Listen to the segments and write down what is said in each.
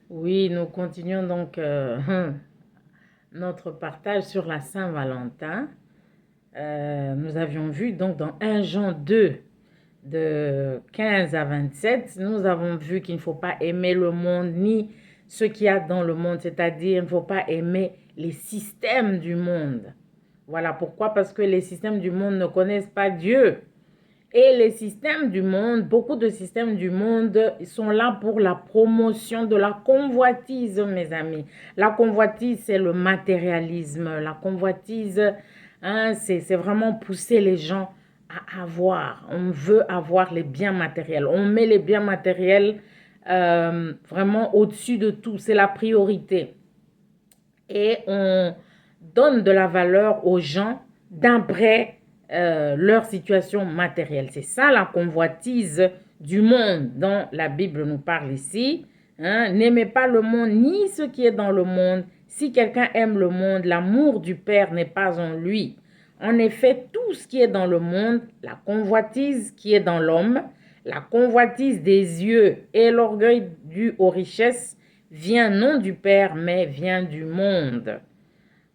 Oui, nous continuons donc notre partage sur la Saint-Valentin. Nous avions vu donc dans 1 Jean 2, de 15 à 27, nous avons vu qu'il ne faut pas aimer le monde ni ce qu'il y a dans le monde, c'est-à-dire il ne faut pas aimer les systèmes du monde. Voilà pourquoi, parce que les systèmes du monde ne connaissent pas Dieu. Et les systèmes du monde, beaucoup de systèmes du monde, ils sont là pour la promotion de la convoitise, mes amis. La convoitise, c'est le matérialisme. La convoitise, hein, c'est vraiment pousser les gens à avoir. On veut avoir les biens matériels. On met les biens matériels vraiment au-dessus de tout. C'est la priorité. Et on donne de la valeur aux gens d'après leur situation matérielle. C'est ça la convoitise du monde dont la Bible nous parle ici. Hein? N'aimez pas le monde ni ce qui est dans le monde. Si quelqu'un aime le monde, l'amour du Père n'est pas en lui. En effet, tout ce qui est dans le monde, la convoitise qui est dans l'homme, la convoitise des yeux et l'orgueil dû aux richesses, vient non du Père, mais vient du monde.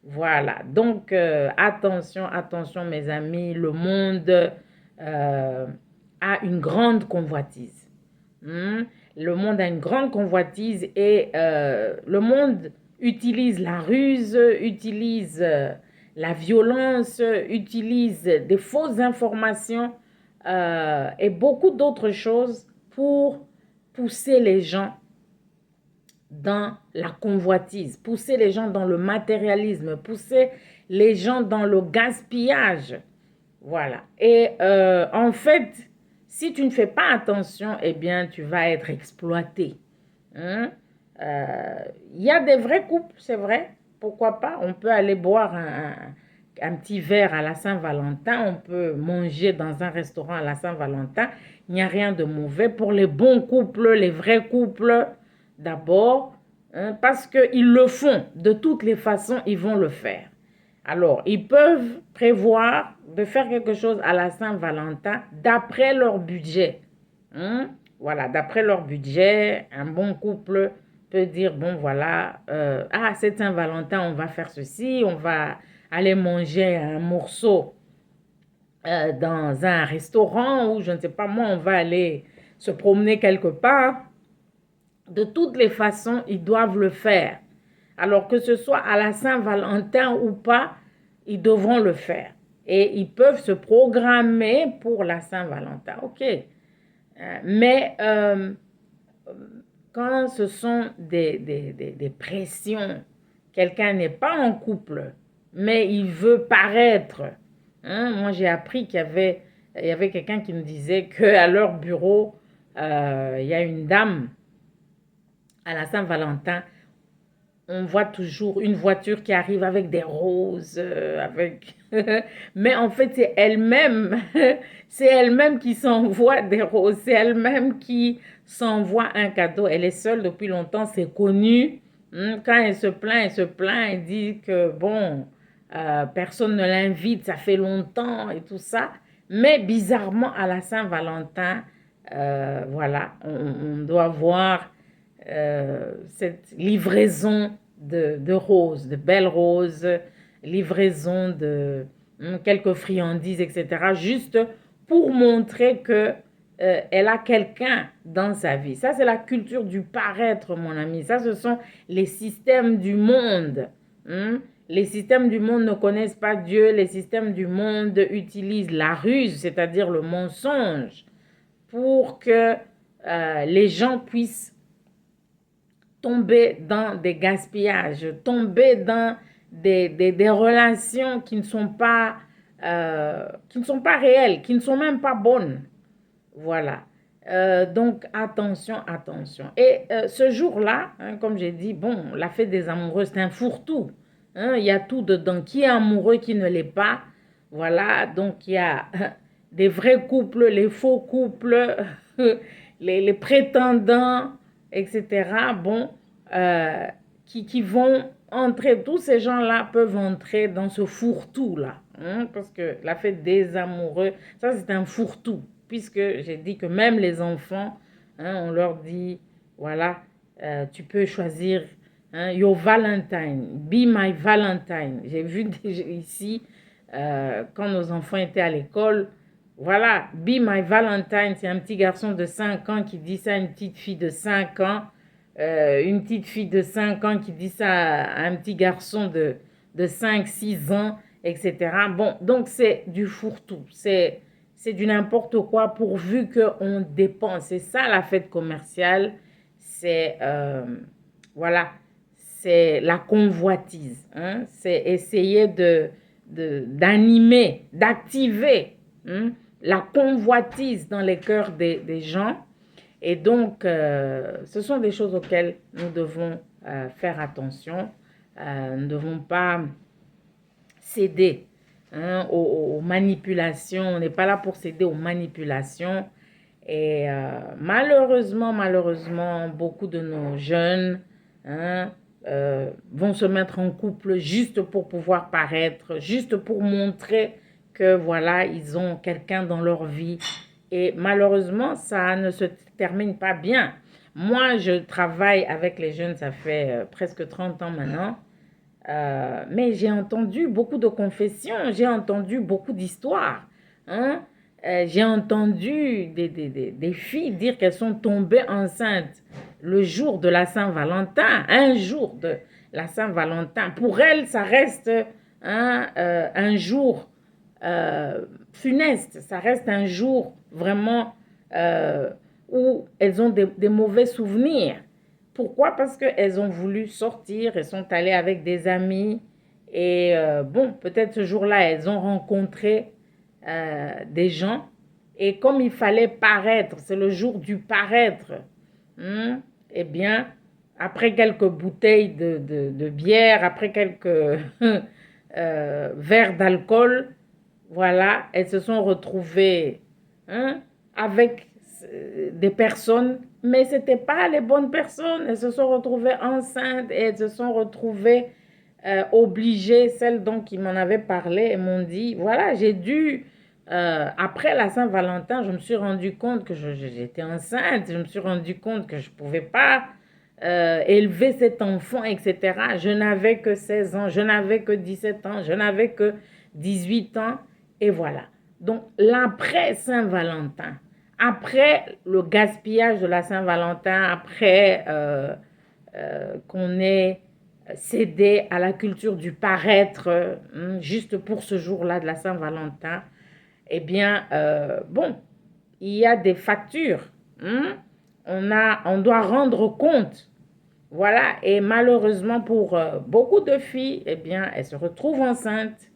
Voilà, donc attention, attention mes amis, le monde a une grande convoitise. Hmm? Le monde a une grande convoitise et le monde utilise la ruse, utilise la violence, utilise des fausses informations et beaucoup d'autres choses pour pousser les gens dans la convoitise, pousser les gens dans le matérialisme, pousser les gens dans le gaspillage. Voilà. Et en fait, si tu ne fais pas attention, eh bien, tu vas être exploité. Hein? Il y a des vrais couples, c'est vrai. Pourquoi pas? On peut aller boire un petit verre à la Saint-Valentin. On peut manger dans un restaurant à la Saint-Valentin. Il n'y a rien de mauvais. Pour les bons couples, les vrais couples, d'abord, hein, parce qu'ils le font. De toutes les façons, ils vont le faire. Alors, ils peuvent prévoir de faire quelque chose à la Saint-Valentin d'après leur budget. Hein? Voilà, d'après leur budget, un bon couple peut dire, bon voilà, c'est Saint-Valentin, on va faire ceci, on va aller manger un morceau dans un restaurant ou je ne sais pas moi, on va aller se promener quelque part. De toutes les façons, ils doivent le faire. Alors que ce soit à la Saint-Valentin ou pas, ils devront le faire. Et ils peuvent se programmer pour la Saint-Valentin. OK. Mais quand ce sont des pressions, quelqu'un n'est pas en couple, mais il veut paraître. Hein? Moi, j'ai appris il y avait quelqu'un qui me disait qu'à leur bureau, il y a une dame à la Saint-Valentin, on voit toujours une voiture qui arrive avec des roses, avec... mais en fait, c'est elle-même, c'est elle-même qui s'envoie des roses, c'est elle-même qui s'envoie un cadeau. Elle est seule depuis longtemps, c'est connu. Quand elle se plaint, elle dit que bon, personne ne l'invite, ça fait longtemps et tout ça. Mais bizarrement, à la Saint-Valentin, voilà, on doit voir cette livraison de roses, de belles roses, livraison de quelques friandises, etc. Juste pour montrer que elle a quelqu'un dans sa vie. Ça, c'est la culture du paraître, mon ami. Ça, ce sont les systèmes du monde. Les systèmes du monde ne connaissent pas Dieu. Les systèmes du monde utilisent la ruse, c'est-à-dire le mensonge, pour que les gens puissent tomber dans des gaspillages, tomber dans des relations qui ne sont pas réelles, qui ne sont même pas bonnes. Voilà. Donc, attention, attention. Et ce jour-là, hein, comme j'ai dit, bon, la fête des amoureux, c'est un fourre-tout. Hein, il y a tout dedans. Qui est amoureux, qui ne l'est pas. Voilà. Donc, il y a des vrais couples, les faux couples, les prétendants, etc. Bon, qui vont entrer, tous ces gens-là peuvent entrer dans ce fourre-tout-là. Hein, parce que la fête des amoureux, ça, c'est un fourre-tout puisque j'ai dit que même les enfants, hein, on leur dit, voilà, Tu peux choisir Your Valentine, Be My Valentine. J'ai vu ici, quand nos enfants étaient à l'école, voilà, Be My Valentine, c'est un petit garçon de 5 ans qui dit ça à une petite fille de 5 ans. Une petite fille de 5 ans qui dit ça à un petit garçon de 5, 6 ans, etc. Bon, donc c'est du fourre-tout, c'est du n'importe quoi pourvu qu'on dépense. C'est ça la fête commerciale, c'est voilà, c'est la convoitise. Hein? C'est essayer d'animer, d'activer la convoitise dans les cœurs des gens. Et donc, ce sont des choses auxquelles nous devons faire attention. Nous ne devons pas céder aux manipulations. On n'est pas là pour céder aux manipulations. Et malheureusement, beaucoup de nos jeunes vont se mettre en couple juste pour pouvoir paraître, juste pour montrer que voilà, ils ont quelqu'un dans leur vie. Et malheureusement, ça ne se termine pas bien. Moi, je travaille avec les jeunes, ça fait presque 30 ans maintenant. Mais j'ai entendu beaucoup de confessions, j'ai entendu beaucoup d'histoires. Hein? J'ai entendu des filles dire qu'elles sont tombées enceintes le jour de la Saint-Valentin, un jour de la Saint-Valentin. Pour elles, ça reste un jour funeste, ça reste un jour vraiment où elles ont des mauvais souvenirs. Pourquoi? Parce qu'elles ont voulu sortir, elles sont allées avec des amis et bon, peut-être ce jour-là, elles ont rencontré des gens et comme il fallait paraître, c'est le jour du paraître, eh bien, après quelques bouteilles de bière, après quelques verres d'alcool, voilà, elles se sont retrouvées avec des personnes, mais ce n'étaient pas les bonnes personnes. Elles se sont retrouvées enceintes et elles se sont retrouvées obligées. Celles donc qui m'en avaient parlé et m'ont dit, voilà, j'ai dû, après la Saint-Valentin, je me suis rendu compte que j'étais enceinte, je me suis rendu compte que je ne pouvais pas élever cet enfant, etc. Je n'avais que 16 ans, je n'avais que 17 ans, je n'avais que 18 ans, et voilà. Donc, l'après Saint-Valentin, après le gaspillage de la Saint-Valentin, après qu'on ait cédé à la culture du paraître, juste pour ce jour-là de la Saint-Valentin, eh bien, bon, il y a des factures. On doit rendre compte. Voilà, et malheureusement pour beaucoup de filles, eh bien, elles se retrouvent enceintes.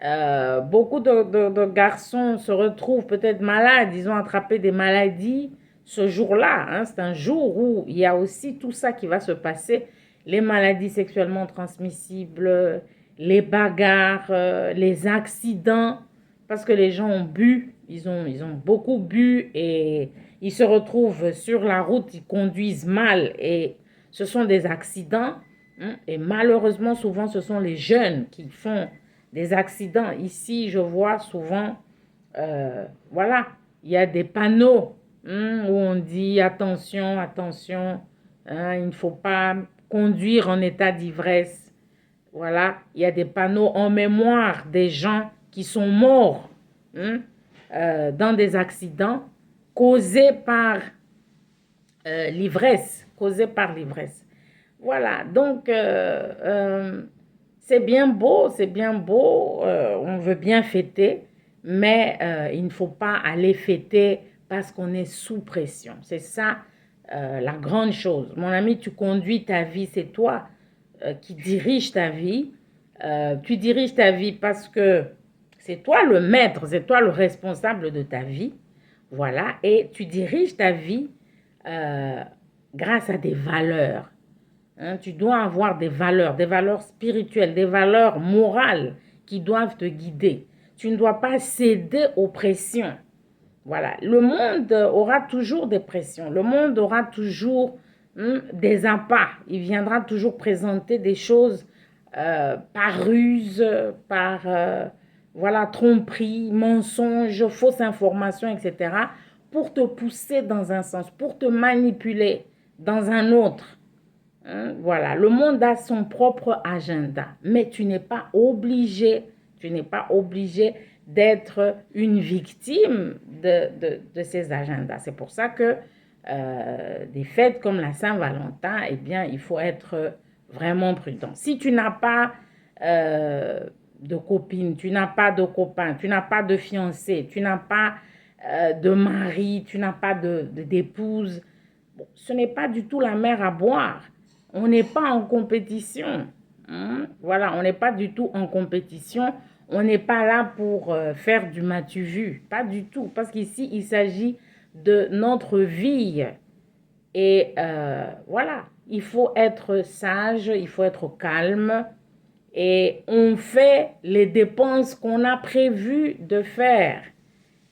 Beaucoup de garçons se retrouvent peut-être malades, ils ont attrapé des maladies ce jour-là. C'est un jour où il y a aussi tout ça qui va se passer. Les maladies sexuellement transmissibles, les bagarres, les accidents, parce que les gens ont bu, ils ont beaucoup bu et ils se retrouvent sur la route, ils conduisent mal et ce sont des accidents. Et malheureusement, souvent, ce sont les jeunes qui font des accidents. Ici, je vois souvent, voilà, il y a des panneaux où on dit attention, attention, il ne faut pas conduire en état d'ivresse. Voilà, il y a des panneaux en mémoire des gens qui sont morts dans des accidents causés par l'ivresse, Voilà, donc c'est bien beau, on veut bien fêter, mais il ne faut pas aller fêter parce qu'on est sous pression. C'est ça la grande chose. Mon ami, tu conduis ta vie, c'est toi qui dirige ta vie. Tu diriges ta vie parce que c'est toi le maître, c'est toi le responsable de ta vie. Voilà, et tu diriges ta vie grâce à des valeurs. Tu dois avoir des valeurs spirituelles, des valeurs morales qui doivent te guider. Tu ne dois pas céder aux pressions. Voilà, le monde aura toujours des pressions, le monde aura toujours des appâts. Il viendra toujours présenter des choses par ruse, par voilà, tromperie, mensonge, fausse information, etc. pour te pousser dans un sens, pour te manipuler dans un autre. Hein, voilà, le monde a son propre agenda, mais tu n'es pas obligé d'être une victime de ces agendas. C'est pour ça que des fêtes comme la Saint-Valentin, eh bien, il faut être vraiment prudent. Si tu n'as pas de copine, tu n'as pas de copain, tu n'as pas de fiancé, tu n'as pas de mari, tu n'as pas d'épouse, bon, ce n'est pas du tout la mer à boire. On n'est pas en compétition. Hein? Voilà, on n'est pas du tout en compétition. On n'est pas là pour faire du m'as-tu vu. Pas du tout. Parce qu'ici, il s'agit de notre vie. Et voilà, il faut être sage, il faut être calme. Et on fait les dépenses qu'on a prévu de faire.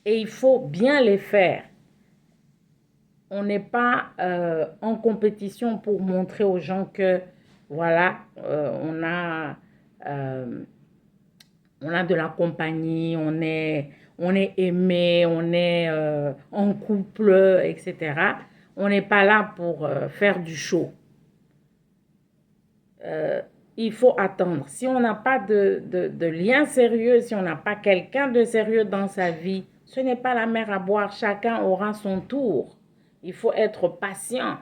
Et il faut bien les faire. On n'est pas en compétition pour montrer aux gens que, voilà, on a de la compagnie, on est aimé, on est en couple, etc. On n'est pas là pour faire du show. Il faut attendre. Si on n'a pas de lien sérieux, si on n'a pas quelqu'un de sérieux dans sa vie, ce n'est pas la mer à boire. Chacun aura son tour. Il faut être patient.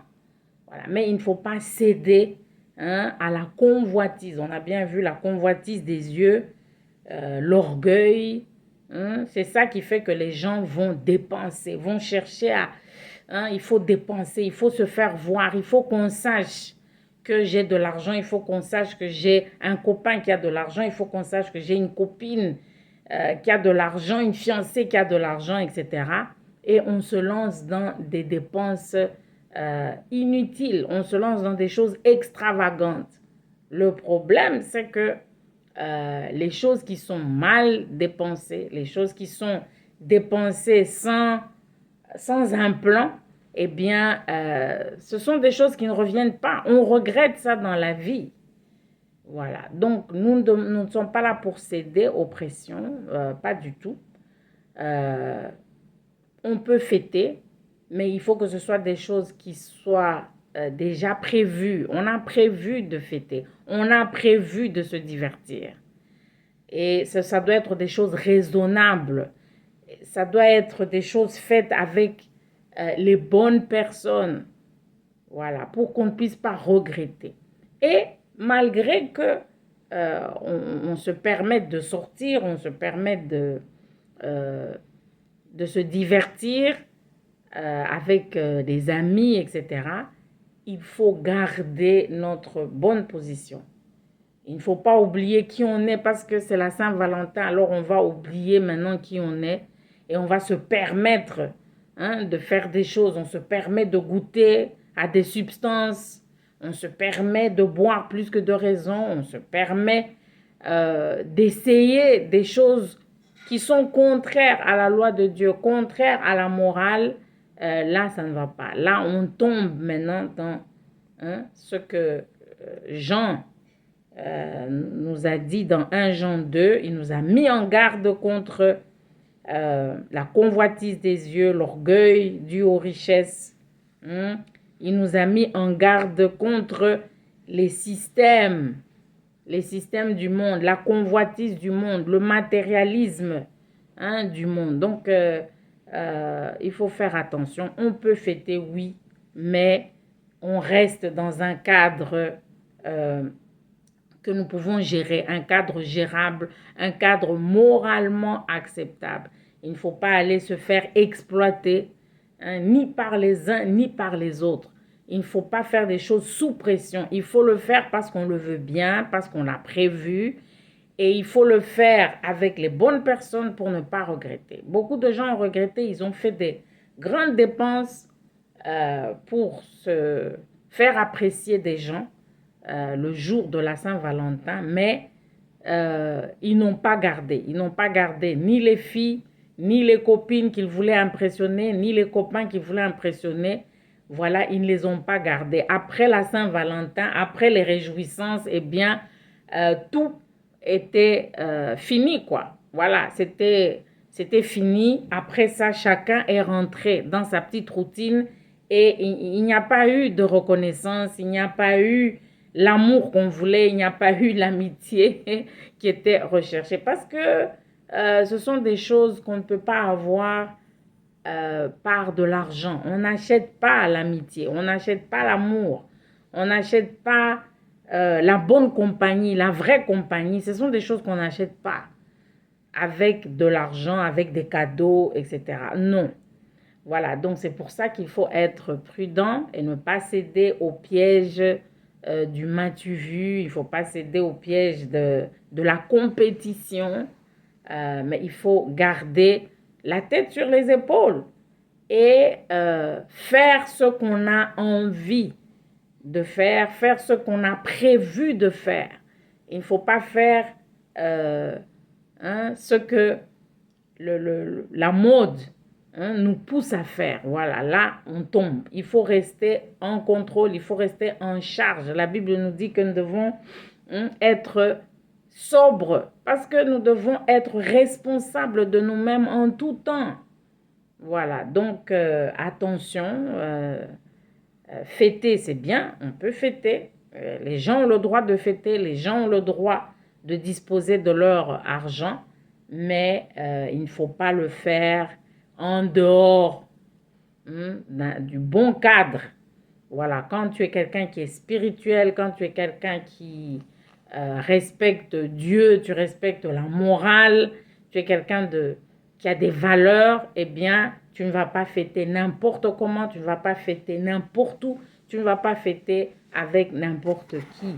Voilà. Mais il ne faut pas céder à la convoitise. On a bien vu la convoitise des yeux, l'orgueil. C'est ça qui fait que les gens vont dépenser, vont chercher à... il faut dépenser, il faut se faire voir, il faut qu'on sache que j'ai de l'argent, il faut qu'on sache que j'ai un copain qui a de l'argent, il faut qu'on sache que j'ai une copine qui a de l'argent, une fiancée qui a de l'argent, etc. Et on se lance dans des dépenses inutiles, on se lance dans des choses extravagantes. Le problème, c'est que les choses qui sont mal dépensées, les choses qui sont dépensées sans un plan, eh bien, ce sont des choses qui ne reviennent pas. On regrette ça dans la vie. Voilà. Donc, nous ne sommes pas là pour céder aux pressions, pas du tout. On peut fêter, mais il faut que ce soit des choses qui soient déjà prévues. On a prévu de fêter. On a prévu de se divertir. Et ça doit être des choses raisonnables. Ça doit être des choses faites avec les bonnes personnes. Voilà, pour qu'on ne puisse pas regretter. Et malgré que on se permette de sortir, on se permette de se divertir avec des amis, etc., il faut garder notre bonne position. Il ne faut pas oublier qui on est parce que c'est la Saint-Valentin. Alors on va oublier maintenant qui on est et on va se permettre de faire des choses. On se permet de goûter à des substances. On se permet de boire plus que de raison. On se permet d'essayer des choses qui sont contraires à la loi de Dieu, contraires à la morale. Là, ça ne va pas. Là, on tombe maintenant dans ce que Jean nous a dit dans 1 Jean 2, il nous a mis en garde contre la convoitise des yeux, l'orgueil dû aux richesses. Il nous a mis en garde contre les systèmes du monde, la convoitise du monde, le matérialisme du monde. Donc, il faut faire attention. On peut fêter, oui, mais on reste dans un cadre que nous pouvons gérer, un cadre gérable, un cadre moralement acceptable. Il ne faut pas aller se faire exploiter ni par les uns ni par les autres. Il ne faut pas faire des choses sous pression. Il faut le faire parce qu'on le veut bien, parce qu'on l'a prévu. Et il faut le faire avec les bonnes personnes pour ne pas regretter. Beaucoup de gens ont regretté, ils ont fait des grandes dépenses pour se faire apprécier des gens le jour de la Saint-Valentin, mais ils n'ont pas gardé. Ils n'ont pas gardé ni les filles, ni les copines qu'ils voulaient impressionner, ni les copains qu'ils voulaient impressionner. Voilà, ils ne les ont pas gardés. Après la Saint-Valentin, après les réjouissances, eh bien, tout était fini, quoi. Voilà, c'était fini. Après ça, chacun est rentré dans sa petite routine et il n'y a pas eu de reconnaissance, il n'y a pas eu l'amour qu'on voulait, il n'y a pas eu l'amitié qui était recherchée. Parce que ce sont des choses qu'on ne peut pas avoir par de l'argent. On n'achète pas l'amitié, on n'achète pas l'amour, on n'achète pas la bonne compagnie, la vraie compagnie. Ce sont des choses qu'on n'achète pas avec de l'argent, avec des cadeaux, etc. Non. Voilà, donc c'est pour ça qu'il faut être prudent et ne pas céder au piège du m'as-tu vu, il ne faut pas céder au piège de la compétition, mais il faut garder la tête sur les épaules et faire ce qu'on a envie de faire, faire ce qu'on a prévu de faire. Il ne faut pas faire ce que la mode nous pousse à faire. Voilà, là, on tombe. Il faut rester en contrôle, il faut rester en charge. La Bible nous dit que nous devons être sobres parce que nous devons être responsables de nous-mêmes en tout temps. Voilà, donc attention, fêter, c'est bien, on peut fêter. Les gens ont le droit de fêter, les gens ont le droit de disposer de leur argent, mais il ne faut pas le faire en dehors du bon cadre. Voilà, quand tu es quelqu'un qui est spirituel, quand tu es quelqu'un qui respecte Dieu, tu respectes la morale, tu es quelqu'un qui a des valeurs, eh bien, tu ne vas pas fêter n'importe comment, tu ne vas pas fêter n'importe où, tu ne vas pas fêter avec n'importe qui.